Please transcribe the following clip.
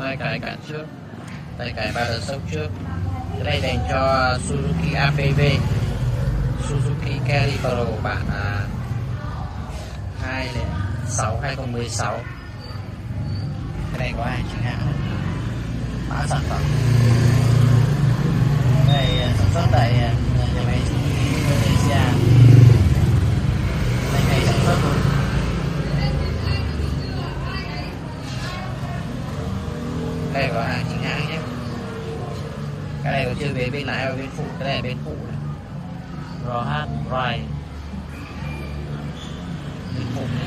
tay cài cản trước, tay cài ba đợt sốc trước. Cái này dành cho Suzuki APV, Suzuki Calibro bản 2016. Cái này có hàng chính hãng, mã sản phẩm. Cái này sản xuất tại nhà máy Suzuki Indonesia. Đây ngày sản xuất luôn. Cái này có hàng chính hãng nhé. Cái này có chưa về bên lái và bên phụ, cái này bên phụ này. RH Ride bên phụ này.